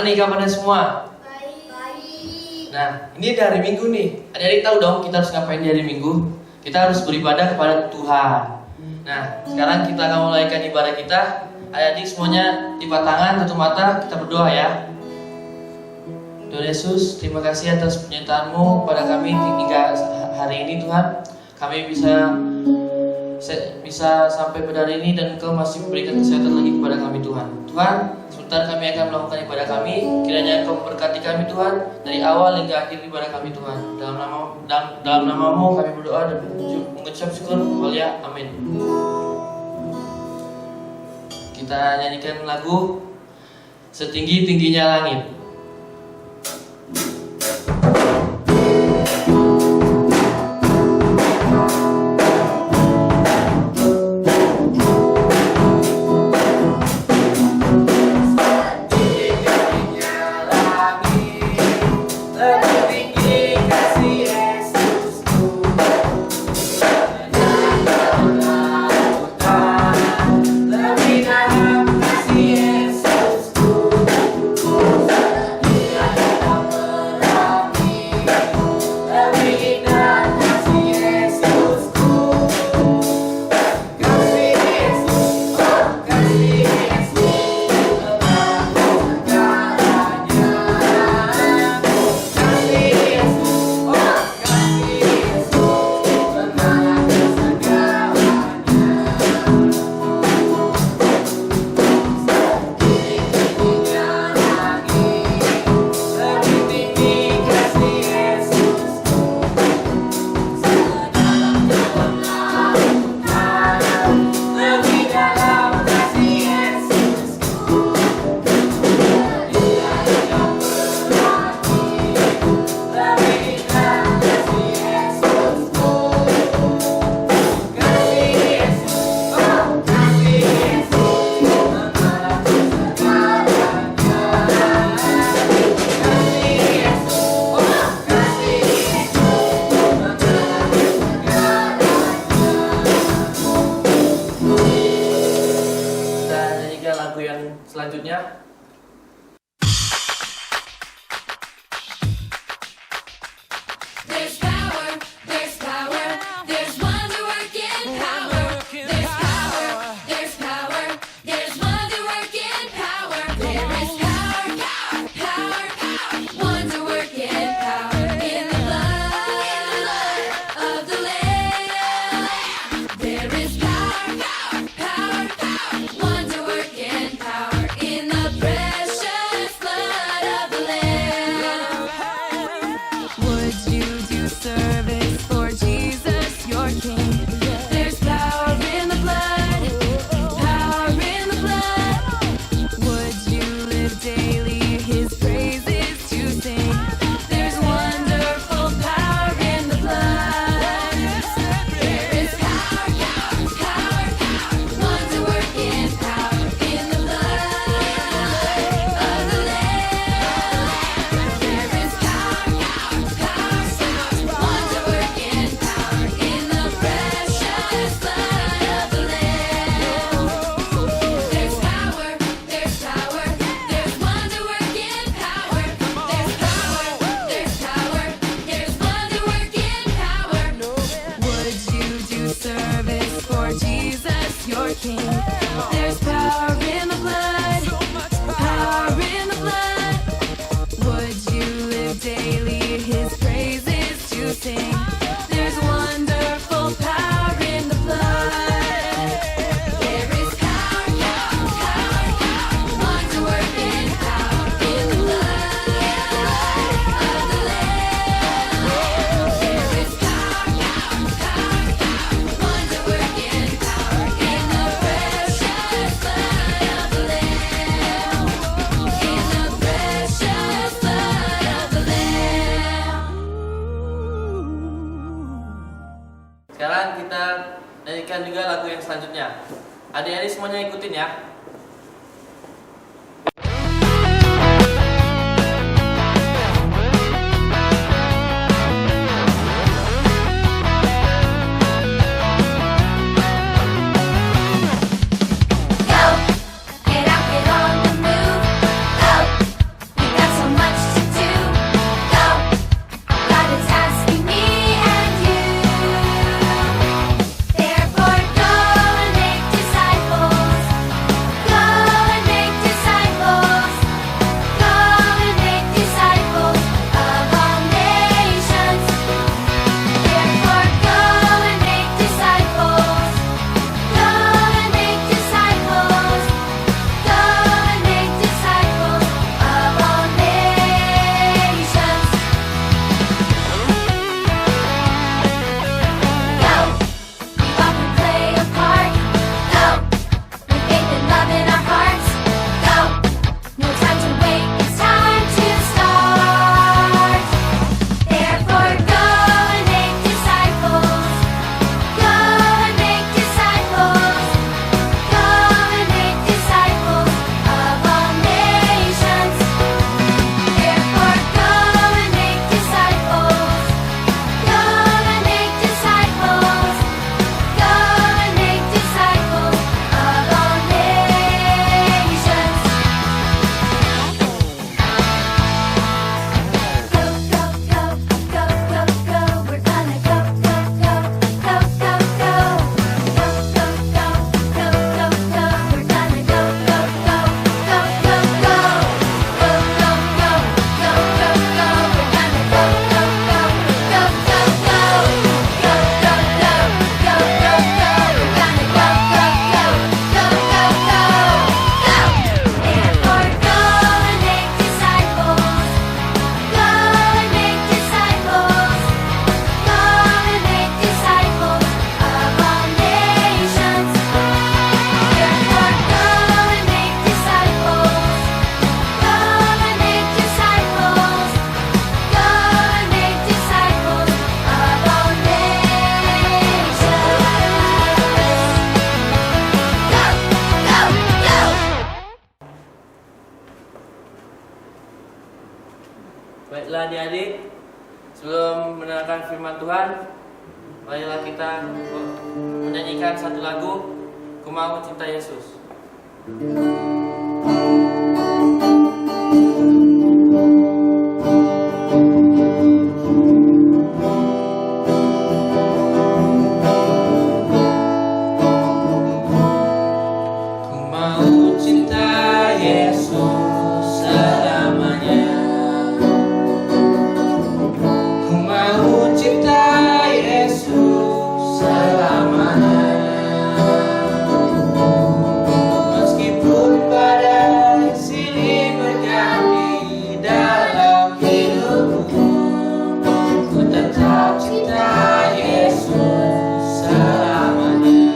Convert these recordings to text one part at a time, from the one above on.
Gimana nih kabarnya semua? Baik. Nah, ini dari Minggu nih. Adik-adik tahu dong kita harus ngapain di hari Minggu? Kita harus beribadah kepada Tuhan. Nah, sekarang kita akan mulaikan ibadah kita. Adik-adik semuanya lipat tangan, tutup mata, kita berdoa ya. Tuhan Yesus, terima kasih atas penyertaan-Mu pada kami hingga hari ini Tuhan. Kami bisa sampai pada hari ini dan Engkau masih memberikan kesehatan lagi kepada kami Tuhan. Tuhan, sebentar kami akan melakukan ibadah kami. Kiranya Engkau memberkati kami Tuhan dari awal hingga akhir ibadah kami Tuhan. Dalam namamu kami berdoa dan mengucap syukur. Haleluya. Amin. Kita nyanyikan lagu Setinggi-tingginya Langit. Selanjutnya There's power, there's power, there's wonder working power. There's power, there's power, there's wonder working power. There is power, power, power, power, wonder working power in the blood of the Lamb. There is power, power, power, power, wonder working power in the precious blood of the Lamb. Would you do service for Jesus, your King? There's power in the blood, power in the blood. Would you live daily His praises to sing? There's wonderful power in the blood. There is power, power, power, power, wonder working power in the blood of the Lamb. There is power, power, power, power, wonder working power in the precious blood of the Lamb. There's power, there's power, there's wonder working power. There's power, there's power, there's wonder working power. Would you do service for Jesus, your King? There's power in the blood, power in the blood. Would you live daily His praises to sing? There's wonderful power in the blood. There is power, power, power, power, wonder working power in the blood of the Lamb. There is power, power, power, power, wonder working power in the precious blood of the Lamb. In the precious blood of the Lamb. sekarang kita nyanyikan juga lagu yang selanjutnya. Adik-adik semuanya ikutin ya. Go, get up, get on the move. Go, sebelum mendengarkan firman Tuhan, marilah kita menyanyikan satu lagu, Ku Mau Cinta Yesus. Ku mau cinta Yesus selamanya. Ku mau cinta Yesus selamanya. Meskipun badai silih berganti dalam hidupku, ku tetap cinta Yesus selamanya.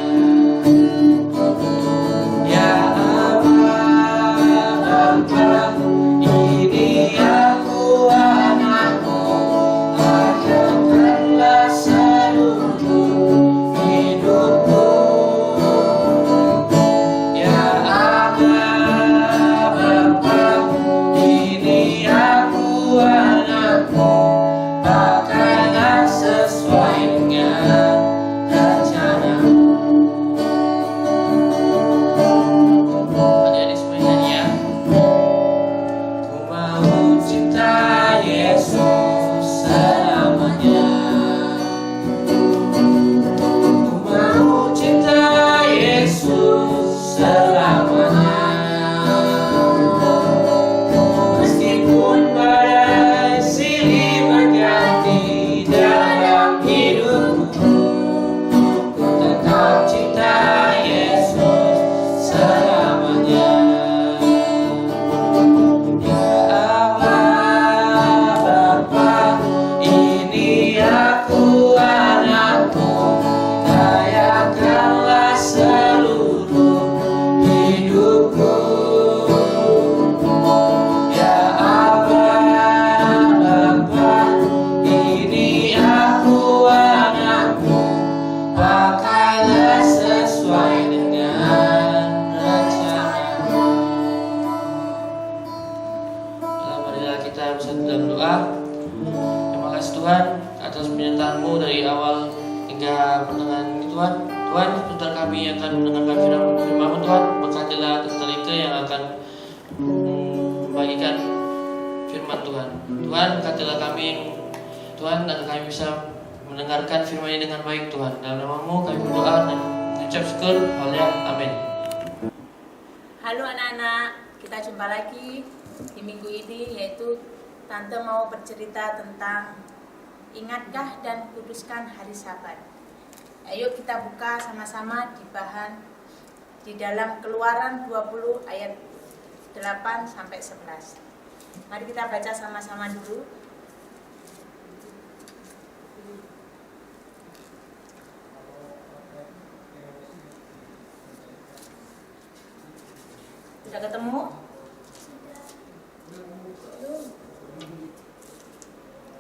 Ya Allah, Bapa, ini aku anakmu, ajarkanlah seluruh hidupku. Ya Allah, Bapa, ini aku anakmu, pakailah sesuai dengan rencanamu. Adik-adik semua nyanyi ya. Ku mau cinta Yesus selamanya. Ku mau cinta Yesus selamanya. Meskipun badai silih berganti dalam hidupku, ku tetap cinta Yesus selamanya. Ya Allah, Bapa, ini aku anakmu, layakanlah seluruh hidupku. Ya Allah, Bapa, ini aku anakmu, pakailah sesuai dengan rencanamu. Marilah kita bersatu dalam doa. Terima kasih Tuhan atas penyertaan-Mu dari awal hingga mendengar ini Tuhan. Tuhan, sebentar kami akan mendengarkan firman-Mu Tuhan. Berkatilah telinga yang akan membagikan firman Tuhan. Tuhan, berkatilah kami Tuhan, agar kami bisa mendengarkan firman ini dengan baik Tuhan. Dalam nama-Mu kami berdoa dan mengucap syukur. Haleluya. Amin. Halo anak-anak, kita jumpa lagi di minggu ini, yaitu Tante mau bercerita tentang ingatkah dan kuduskan hari Sabat. Ayo kita buka sama-sama di dalam Keluaran 20 ayat 8 sampai 11. Mari kita baca sama-sama dulu. Sudah ketemu?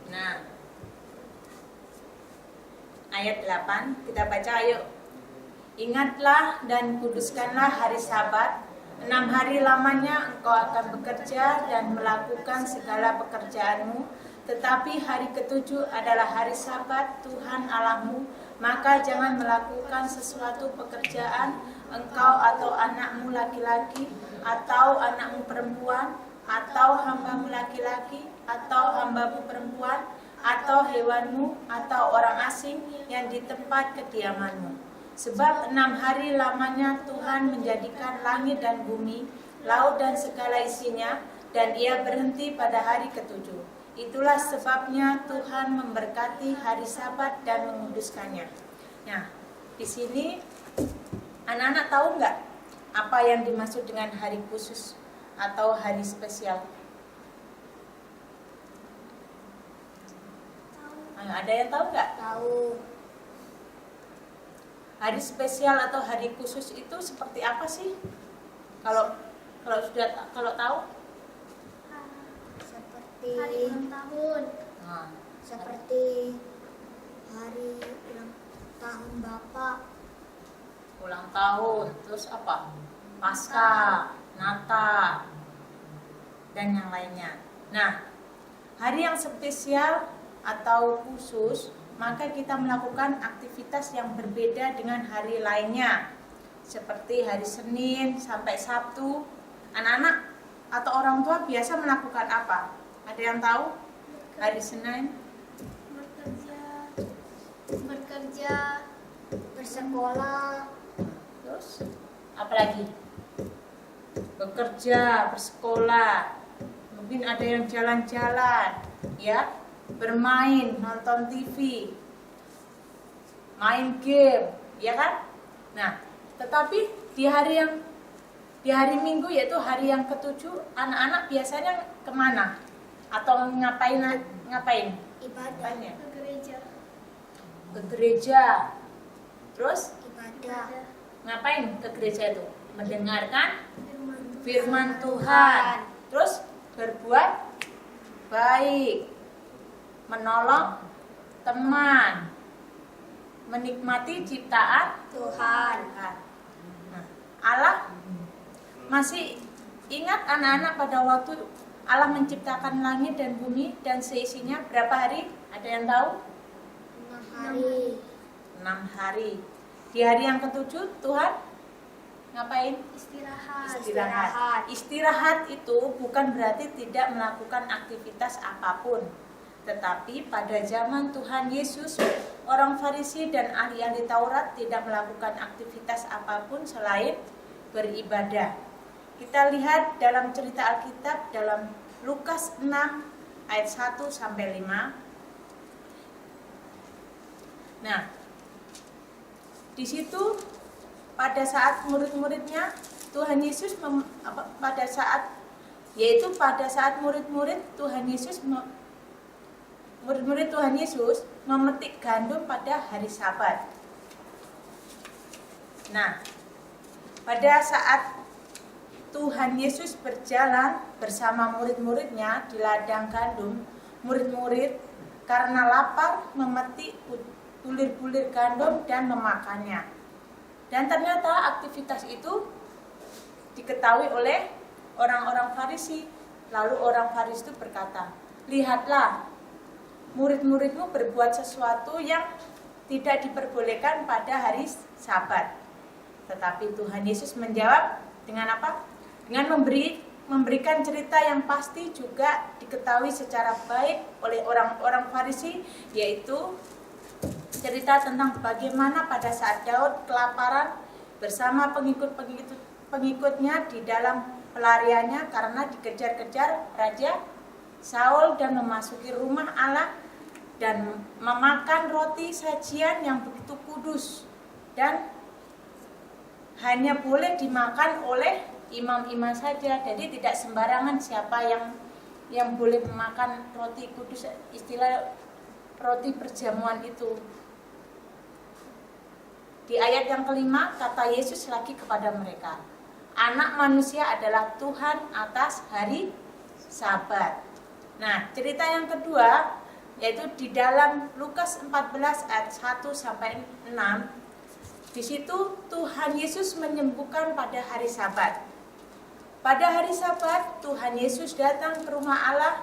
Nah, ayat 8 kita baca, ayo. Ingatlah dan kuduskanlah hari Sabat. 6 hari lamanya engkau akan bekerja dan melakukan segala pekerjaanmu. Tetapi hari ketujuh adalah hari Sabat Tuhan Allahmu. Maka jangan melakukan sesuatu pekerjaan, engkau atau anakmu laki-laki, atau anakmu perempuan, atau hambamu laki-laki, atau hambamu perempuan, atau hewanmu, atau orang asing yang di tempat kediamanmu. Sebab 6 hari lamanya Tuhan menjadikan langit dan bumi, laut dan segala isinya, dan ia berhenti pada hari ketujuh. Itulah sebabnya Tuhan memberkati hari Sabat dan menguduskannya. Nah, di sini anak-anak tahu nggak apa yang dimaksud dengan hari khusus atau hari spesial? Ada yang tahu nggak? Tahu. Hari spesial atau hari khusus itu seperti apa sih? Kalau tahu? Seperti Hari ulang tahun. Nah, seperti hari ulang tahun Bapak. ulang tahun, terus apa? Paskah, Natal, dan yang lainnya. Nah, hari yang spesial atau khusus, maka kita melakukan aktivitas yang berbeda dengan hari lainnya. Seperti hari Senin sampai Sabtu, anak-anak atau orang tua biasa melakukan apa? Ada yang tahu? Hari Senin bekerja, bersekolah, terus apa lagi? Bekerja, bersekolah, mungkin ada yang jalan-jalan, ya, bermain, nonton TV, main game, ya kan? Nah, tetapi di hari Minggu, yaitu hari yang ketujuh, anak-anak biasanya kemana? Atau ngapain? ibadah, Apanya? ke gereja, Ke gereja. Terus ibadah, ngapain ke gereja itu? Mendengarkan firman firman Tuhan. Terus berbuat baik, menolong teman, menikmati ciptaan Tuhan. Nah, Allah masih ingat anak-anak pada waktu Allah menciptakan langit dan bumi dan seisinya berapa hari? Ada yang tahu? 6 hari, 6 hari. Di hari yang ketujuh Tuhan ngapain? istirahat, Istirahat itu bukan berarti tidak melakukan aktivitas apapun. Tetapi pada zaman Tuhan Yesus, orang Farisi dan ahli-ahli Taurat tidak melakukan aktivitas apapun selain beribadah. Kita lihat dalam cerita Alkitab dalam Lukas 6 ayat 1 sampai 5. Nah, di situ pada saat murid-muridnya Tuhan Yesus pada saat murid-murid Tuhan Yesus murid-murid Tuhan Yesus memetik gandum pada hari Sabat. Nah, pada saat Tuhan Yesus berjalan bersama murid-muridnya di ladang gandum, murid-murid karena lapar memetik bulir-bulir gandum dan memakannya. Dan ternyata aktivitas itu diketahui oleh orang-orang Farisi. Lalu orang Farisi itu berkata, "Lihatlah, murid-muridmu berbuat sesuatu yang tidak diperbolehkan pada hari Sabat." Tetapi Tuhan Yesus menjawab dengan apa? Dengan memberikan cerita yang pasti juga diketahui secara baik oleh orang-orang Farisi, yaitu cerita tentang bagaimana pada saat Daud kelaparan bersama pengikutnya di dalam pelariannya karena dikejar-kejar Raja Saul dan memasuki rumah Allah dan memakan roti sajian yang begitu kudus dan hanya boleh dimakan oleh imam-imam saja. Jadi tidak sembarangan siapa yang boleh memakan roti kudus, istilah roti perjamuan itu. Di ayat yang kelima kata Yesus lagi kepada mereka, "Anak manusia adalah Tuhan atas hari Sabat." Nah, cerita yang kedua yaitu di dalam Lukas 14 ayat 1 sampai 6. Di situ Tuhan Yesus menyembuhkan pada hari Sabat. Pada hari Sabat Tuhan Yesus datang ke rumah Allah,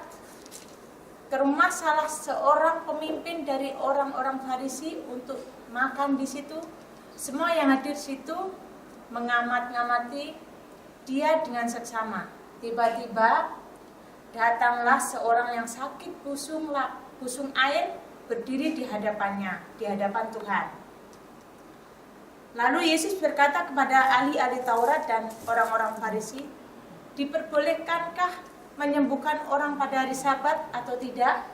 ke rumah salah seorang pemimpin dari orang-orang Farisi untuk makan di situ. Semua yang hadir situ mengamat-ngamati dia dengan seksama. Tiba-tiba datanglah seorang yang sakit busung air berdiri di hadapan Tuhan. Lalu Yesus berkata kepada ahli-ahli Taurat dan orang-orang Farisi, "Diperbolehkankah menyembuhkan orang pada hari Sabat atau tidak?"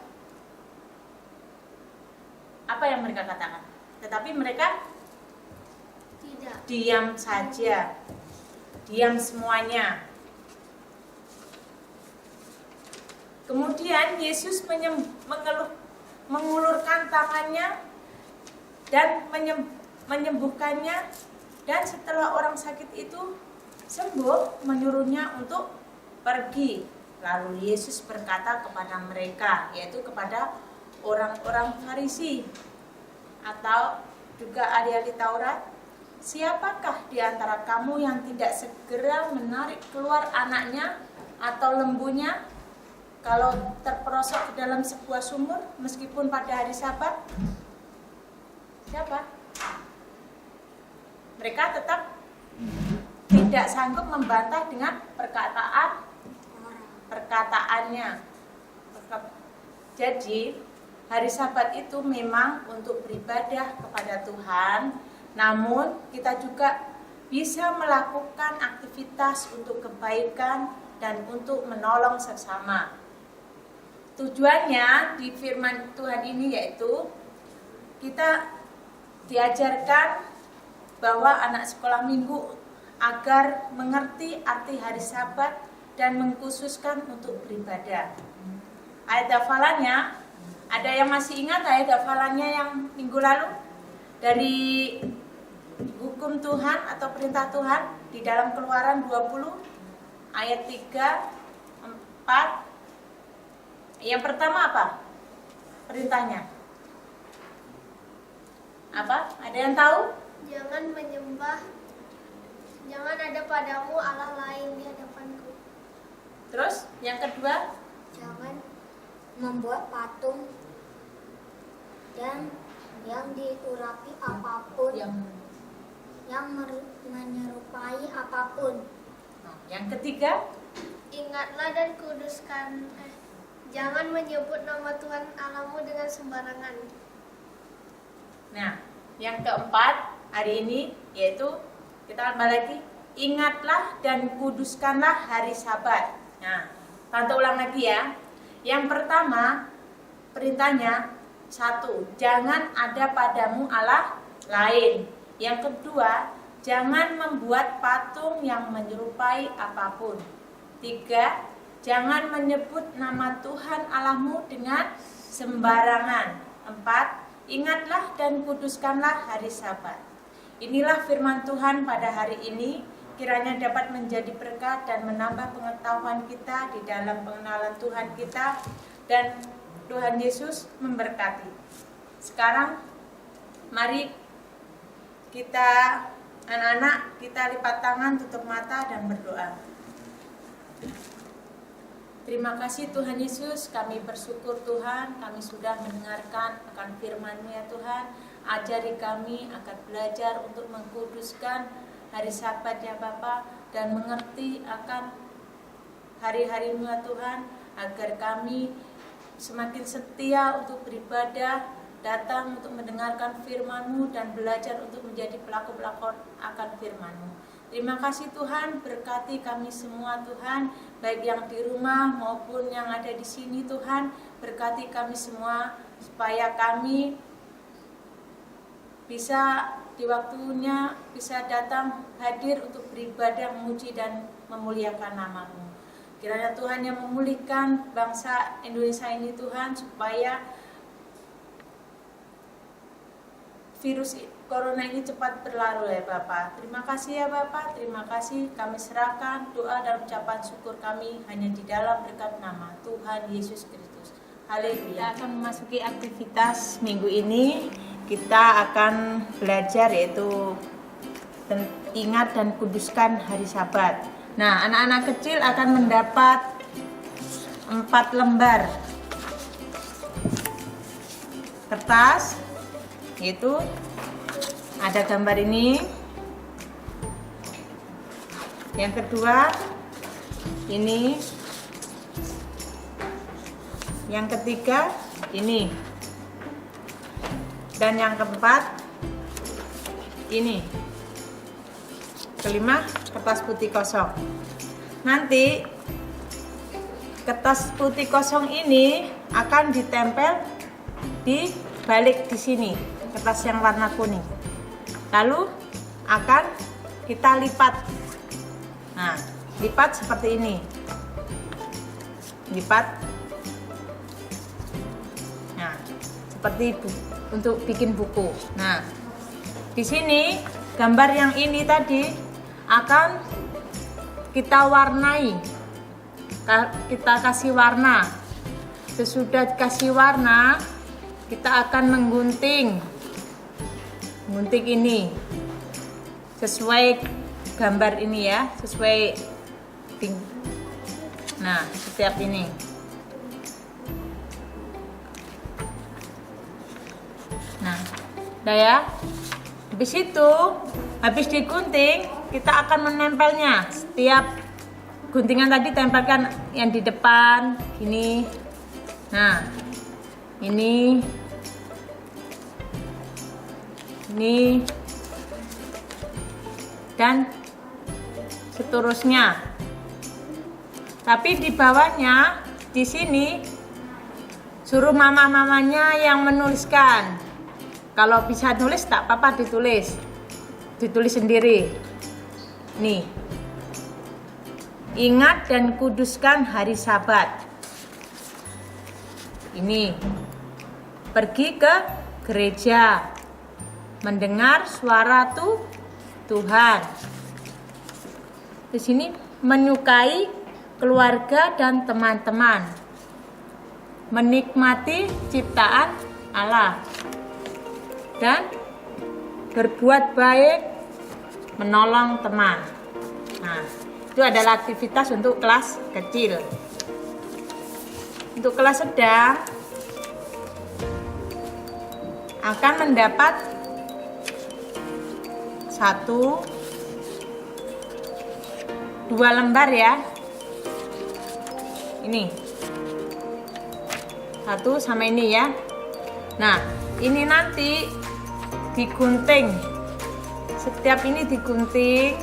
Apa yang mereka katakan? Tetapi mereka tidak, diam saja, diam semuanya. Kemudian Yesus mengulurkan tangannya dan menyembuhkannya, dan setelah orang sakit itu sembuh menyuruhnya untuk pergi. Lalu Yesus berkata kepada mereka, yaitu kepada orang-orang Farisi atau juga ahli-ahli Taurat, "Siapakah di antara kamu yang tidak segera menarik keluar anaknya atau lembunya kalau terperosok ke dalam sebuah sumur meskipun pada hari Sabat? Siapa? Mereka tetap tidak sanggup membantah dengan perkataannya. Jadi hari Sabat itu memang untuk beribadah kepada Tuhan, namun kita juga bisa melakukan aktivitas untuk kebaikan dan untuk menolong sesama. Tujuannya di firman Tuhan ini yaitu kita diajarkan bahwa anak sekolah minggu agar mengerti arti hari Sabat dan mengkhususkan untuk beribadah. Ayat hafalannya, ada yang masih ingat ayat hafalannya yang minggu lalu? Dari hukum Tuhan atau perintah Tuhan di dalam Keluaran 20 ayat 3, 4. Yang pertama apa? Perintahnya apa? Ada yang tahu? Jangan ada padamu Allah lain di hadapanku. Terus yang kedua? Jangan membuat patung dan yang diurapi apapun, yang menyerupai apapun. Yang ketiga? Ingatlah dan kuduskan. Jangan menyebut nama Tuhan Allahmu dengan sembarangan. Nah, yang keempat hari ini yaitu kita tambah lagi, ingatlah dan kuduskanlah hari Sabat. Nah, tante ulang lagi ya. Yang pertama perintahnya 1, jangan ada padamu Allah lain. Yang kedua, jangan membuat patung yang menyerupai apapun. 3, jangan menyebut nama Tuhan Allahmu dengan sembarangan. 4, ingatlah dan kuduskanlah hari Sabat. Inilah firman Tuhan pada hari ini. Kiranya dapat menjadi berkat dan menambah pengetahuan kita di dalam pengenalan Tuhan kita. Dan Tuhan Yesus memberkati. Sekarang mari kita anak-anak kita lipat tangan, tutup mata dan berdoa. Terima kasih Tuhan Yesus, kami bersyukur Tuhan, kami sudah mendengarkan akan firman-Mu ya Tuhan. Ajari kami akan belajar untuk mengkuduskan hari Sabat ya Bapa, dan mengerti akan hari-hari-Mu ya Tuhan, agar kami semakin setia untuk beribadah, datang untuk mendengarkan firman-Mu dan belajar untuk menjadi pelaku-pelaku akan firman-Mu. Terima kasih Tuhan, berkati kami semua Tuhan, baik yang di rumah maupun yang ada di sini Tuhan. Berkati kami semua supaya kami bisa di waktunya bisa datang hadir untuk beribadah, memuji dan memuliakan nama-Mu. Kiranya Tuhan yang memulihkan bangsa Indonesia ini Tuhan, supaya virus Corona ini cepat berlalu ya Bapak. Terima kasih ya Bapak, terima kasih. Kami serahkan doa dan ucapan syukur kami hanya di dalam berkat nama Tuhan Yesus Kristus. Haleluya. Kita akan memasuki aktivitas minggu ini. Kita akan belajar yaitu ingat dan kuduskan hari Sabat. Nah, anak-anak kecil akan mendapat 4 lembar kertas, yaitu ada gambar ini. Yang kedua ini. Yang ketiga ini. Dan yang keempat ini. Kelima, kertas putih kosong. Nanti kertas putih kosong ini akan ditempel di balik di sini, kertas yang warna kuning. Lalu akan kita lipat. Nah, lipat seperti ini. Lipat. Nah, seperti untuk bikin buku. Nah, di sini gambar yang ini tadi akan kita warnai. Kita kasih warna. Sesudah kasih warna, kita akan menggunting ini sesuai gambar ini ya, sesuai nah setiap ini. Nah, udah ya. Habis itu, habis digunting, kita akan menempelnya. Setiap guntingan tadi tempelkan yang di depan, ini. Nah, ini, dan seterusnya. Tapi di bawahnya, di sini, suruh mama-mamanya yang menuliskan. Kalau bisa nulis tak apa-apa ditulis sendiri. Nih, ingat dan kuduskan hari Sabat. Ini, pergi ke gereja, mendengar suara Tuhan. Di sini menyukai keluarga dan teman-teman, menikmati ciptaan Allah, dan berbuat baik, menolong teman. Nah, itu adalah aktivitas untuk kelas kecil. Untuk kelas sedang akan mendapat 2 lembar ya. Ini 1 sama ini ya. Nah, ini nanti digunting. Setiap ini digunting,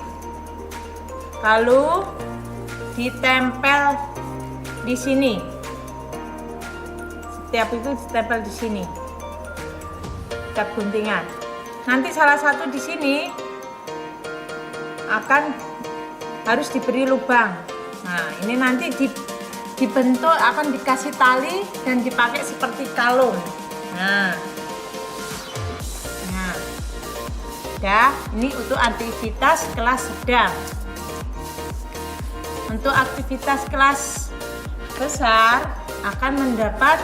lalu ditempel di sini. Setiap itu ditempel di sini. Setiap guntingan. Nanti salah satu di sini harus diberi lubang. Nah, ini nanti dibentuk, akan dikasih tali dan dipakai seperti kalung. Nah, dah, ini untuk aktivitas kelas sedang. Untuk aktivitas kelas besar akan mendapat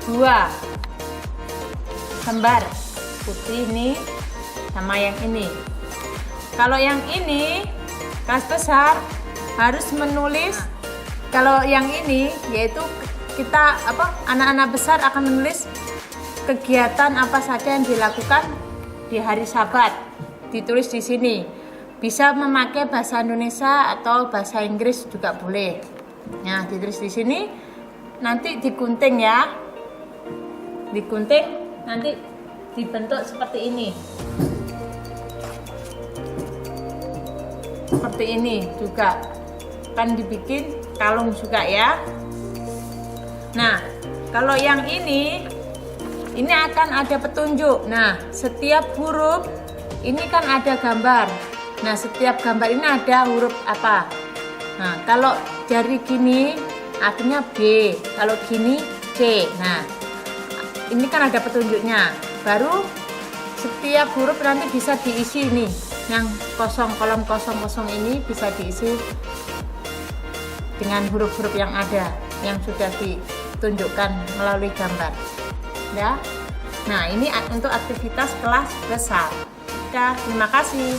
2 lembar putih ini sama yang ini. Kalau yang ini kelas besar harus menulis. Kalau yang ini yaitu kita anak-anak besar akan menulis kegiatan apa saja yang dilakukan di hari Sabat. Ditulis di sini. Bisa memakai bahasa Indonesia atau bahasa Inggris juga boleh. Nah, ditulis di sini. Nanti digunting ya. Digunting, nanti dibentuk seperti ini. Seperti ini juga. Kan dibikin kalung juga ya. Nah, kalau yang ini akan ada petunjuk. Nah, setiap huruf ini kan ada gambar. Nah, setiap gambar ini ada huruf apa. Nah, kalau jari gini artinya B, kalau gini C. Nah, ini kan ada petunjuknya. Baru setiap huruf nanti bisa diisi nih. Yang kosong, kolom kosong-kosong ini bisa diisi dengan huruf-huruf yang ada, yang sudah ditunjukkan melalui gambar. Ya. Nah, ini untuk aktivitas kelas besar. Ya, terima kasih.